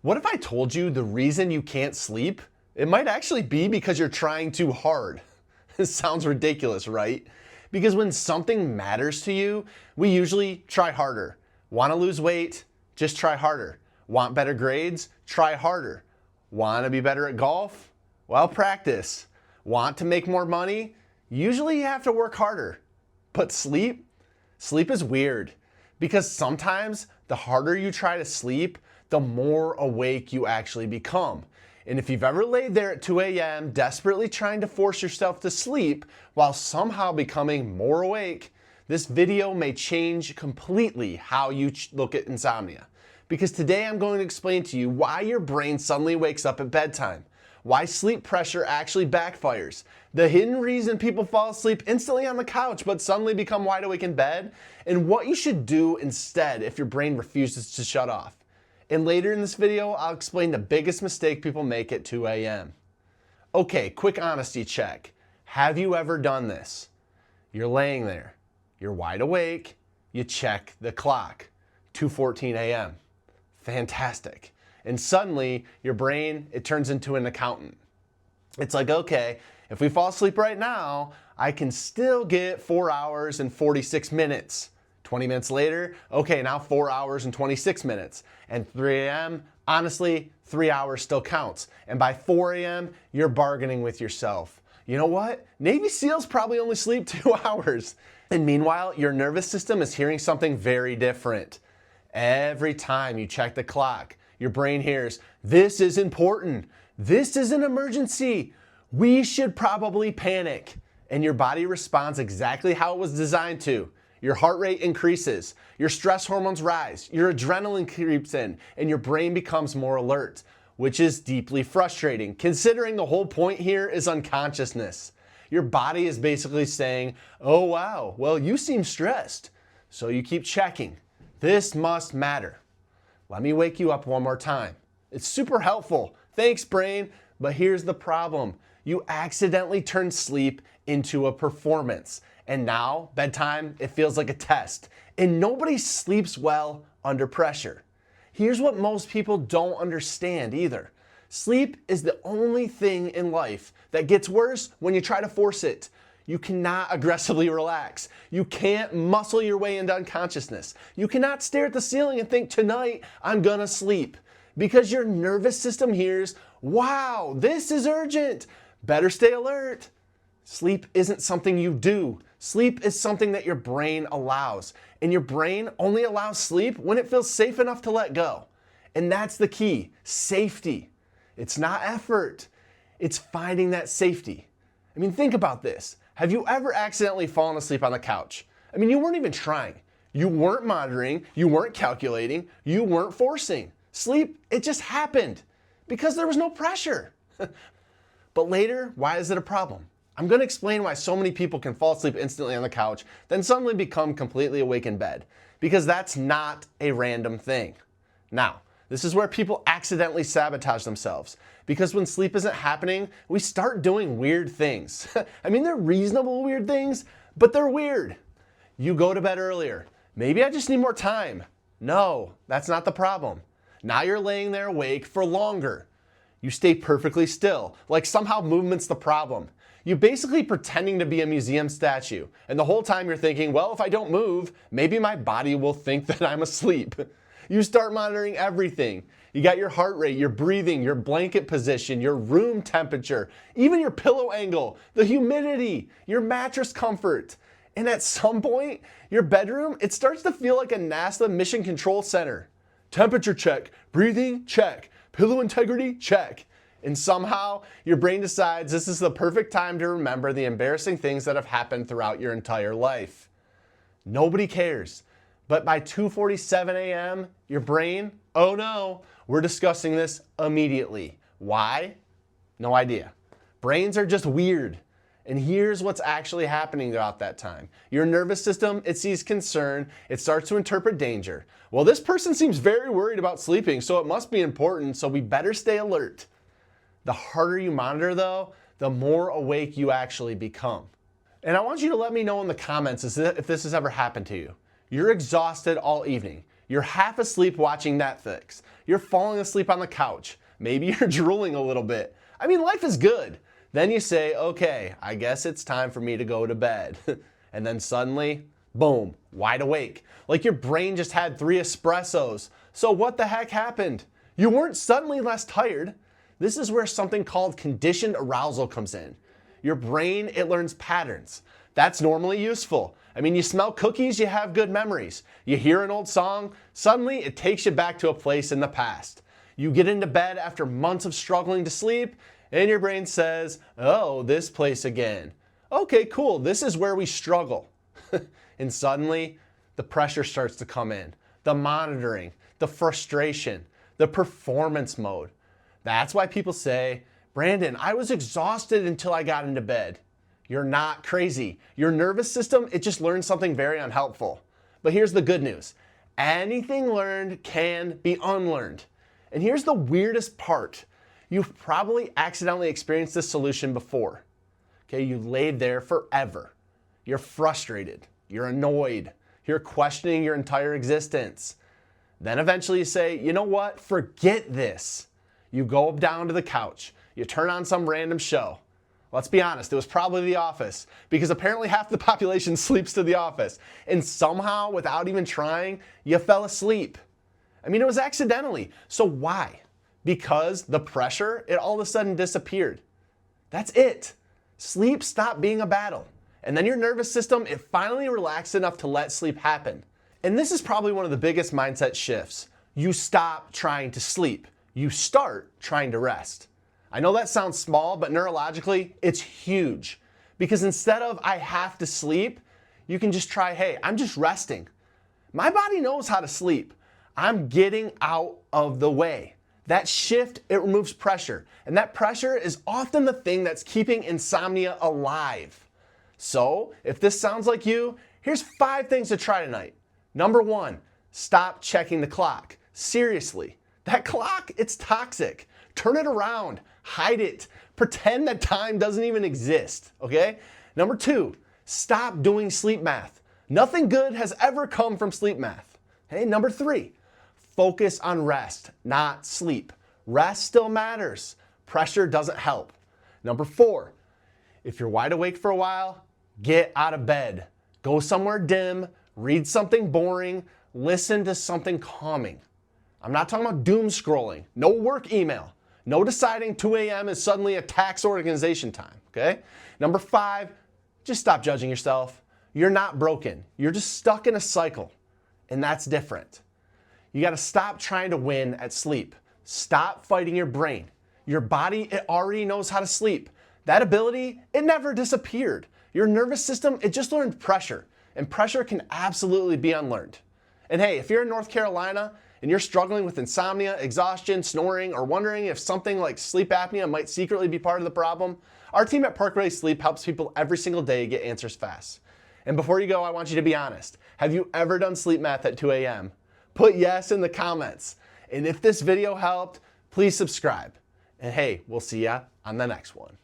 What if I told you the reason you can't sleep? It might actually be because you're trying too hard. This sounds ridiculous, right? Because when something matters to you, we usually try harder. Want to lose weight? Just try harder. Want better grades? Try harder. Want to be better at golf? Well, practice. Want to make more money? Usually you have to work harder. But sleep? Sleep is weird because sometimes the harder you try to sleep, the more awake you actually become. And if you've ever laid there at 2 a.m. desperately trying to force yourself to sleep while somehow becoming more awake, this video may change completely how you look at insomnia. Because today I'm going to explain to you why your brain suddenly wakes up at bedtime, why sleep pressure actually backfires, the hidden reason people fall asleep instantly on the couch but suddenly become wide awake in bed, and what you should do instead if your brain refuses to shut off. And later in this video, I'll explain the biggest mistake people make at 2 a.m. Okay, quick honesty check. Have you ever done this? You're laying there, you're wide awake, you check the clock, 2:14 a.m. Fantastic. And suddenly, your brain, it turns into an accountant. It's like, okay, if we fall asleep right now, I can still get 4 hours and 46 minutes. 20 minutes later, okay, now 4 hours and 26 minutes. And 3 a.m., honestly, 3 hours still counts. And by 4 a.m., you're bargaining with yourself. You know what? Navy SEALs probably only sleep 2 hours. And meanwhile, your nervous system is hearing something very different. Every time you check the clock, your brain hears, this is important. This is an emergency. We should probably panic. And your body responds exactly how it was designed to. Your heart rate increases, your stress hormones rise, your adrenaline creeps in, and your brain becomes more alert, which is deeply frustrating, considering the whole point here is unconsciousness. Your body is basically saying, oh wow, well you seem stressed. So you keep checking. This must matter. Let me wake you up one more time. It's super helpful. Thanks, brain. But here's the problem. You accidentally turn sleep into a performance. And now, bedtime, it feels like a test. And nobody sleeps well under pressure. Here's what most people don't understand either. Sleep is the only thing in life that gets worse when you try to force it. You cannot aggressively relax. You can't muscle your way into unconsciousness. You cannot stare at the ceiling and think, tonight I'm gonna sleep. Because your nervous system hears, wow, this is urgent. Better stay alert. Sleep isn't something you do. Sleep is something that your brain allows. And your brain only allows sleep when it feels safe enough to let go. And that's the key, safety. It's not effort. It's finding that safety. I mean, think about this. Have you ever accidentally fallen asleep on the couch? I mean, you weren't even trying. You weren't monitoring. You weren't calculating. You weren't forcing. Sleep, it just happened because there was no pressure. But later, why is it a problem? I'm going to explain why so many people can fall asleep instantly on the couch, then suddenly become completely awake in bed. Because that's not a random thing. Now, this is where people accidentally sabotage themselves. Because when sleep isn't happening, we start doing weird things. I mean, they're reasonable weird things, but they're weird. You go to bed earlier. Maybe I just need more time. No, that's not the problem. Now you're laying there awake for longer. You stay perfectly still, like somehow movement's the problem. You're basically pretending to be a museum statue. And the whole time you're thinking, well, if I don't move, maybe my body will think that I'm asleep. You start monitoring everything. You got your heart rate, your breathing, your blanket position, your room temperature, even your pillow angle, the humidity, your mattress comfort. And at some point, your bedroom, it starts to feel like a NASA mission control center. Temperature check, breathing check, pillow integrity check. And somehow, your brain decides this is the perfect time to remember the embarrassing things that have happened throughout your entire life. Nobody cares. But by 2:47 a.m., your brain, oh no, we're discussing this immediately. Why? No idea. Brains are just weird. And here's what's actually happening throughout that time. Your nervous system, it sees concern, it starts to interpret danger. Well, this person seems very worried about sleeping, so it must be important, so we better stay alert. The harder you monitor though, the more awake you actually become. And I want you to let me know in the comments if this has ever happened to you. You're exhausted all evening. You're half asleep watching Netflix. You're falling asleep on the couch. Maybe you're drooling a little bit. I mean, life is good. Then you say, okay, I guess it's time for me to go to bed. And then suddenly, boom, wide awake. Like your brain just had 3 espressos. So what the heck happened? You weren't suddenly less tired. This is where something called conditioned arousal comes in. Your brain, it learns patterns. That's normally useful. I mean, you smell cookies, you have good memories. You hear an old song, suddenly it takes you back to a place in the past. You get into bed after months of struggling to sleep, and your brain says, oh, this place again. Okay, cool, this is where we struggle. And suddenly, the pressure starts to come in. The monitoring, the frustration, the performance mode. That's why people say, Brandon, I was exhausted until I got into bed. You're not crazy. Your nervous system, it just learned something very unhelpful. But here's the good news. Anything learned can be unlearned. And here's the weirdest part. You've probably accidentally experienced this solution before. Okay, you laid there forever. You're frustrated. You're annoyed. You're questioning your entire existence. Then eventually you say, you know what? Forget this. You go down to the couch. You turn on some random show. Let's be honest, it was probably The Office, because apparently half the population sleeps to The Office. And somehow, without even trying, you fell asleep. I mean, it was accidentally. So why? Because the pressure, it all of a sudden disappeared. That's it. Sleep stopped being a battle. And then your nervous system, it finally relaxed enough to let sleep happen. And this is probably one of the biggest mindset shifts. You stop trying to sleep. You start trying to rest. I know that sounds small, but neurologically, it's huge. Because instead of I have to sleep, you can just try, hey, I'm just resting. My body knows how to sleep. I'm getting out of the way. That shift, it removes pressure. And that pressure is often the thing that's keeping insomnia alive. So, if this sounds like you, here's 5 things to try tonight. Number 1, stop checking the clock. Seriously, that clock, it's toxic. Turn it around, hide it, pretend that time doesn't even exist, okay? Number 2, stop doing sleep math. Nothing good has ever come from sleep math. Hey, number 3, focus on rest, not sleep. Rest still matters. Pressure doesn't help. Number 4, if you're wide awake for a while, get out of bed. Go somewhere dim, read something boring, listen to something calming. I'm not talking about doom scrolling, no work email, no deciding 2 a.m. is suddenly a tax organization time, okay? Number 5, just stop judging yourself. You're not broken. You're just stuck in a cycle, and that's different. You gotta stop trying to win at sleep. Stop fighting your brain. Your body, it already knows how to sleep. That ability, it never disappeared. Your nervous system, it just learned pressure, and pressure can absolutely be unlearned. And hey, if you're in North Carolina and you're struggling with insomnia, exhaustion, snoring, or wondering if something like sleep apnea might secretly be part of the problem, our team at Park Relay Sleep helps people every single day get answers fast. And before you go, I want you to be honest. Have you ever done sleep math at 2 a.m.? Put yes in the comments. And if this video helped, please subscribe. And hey, we'll see ya on the next one.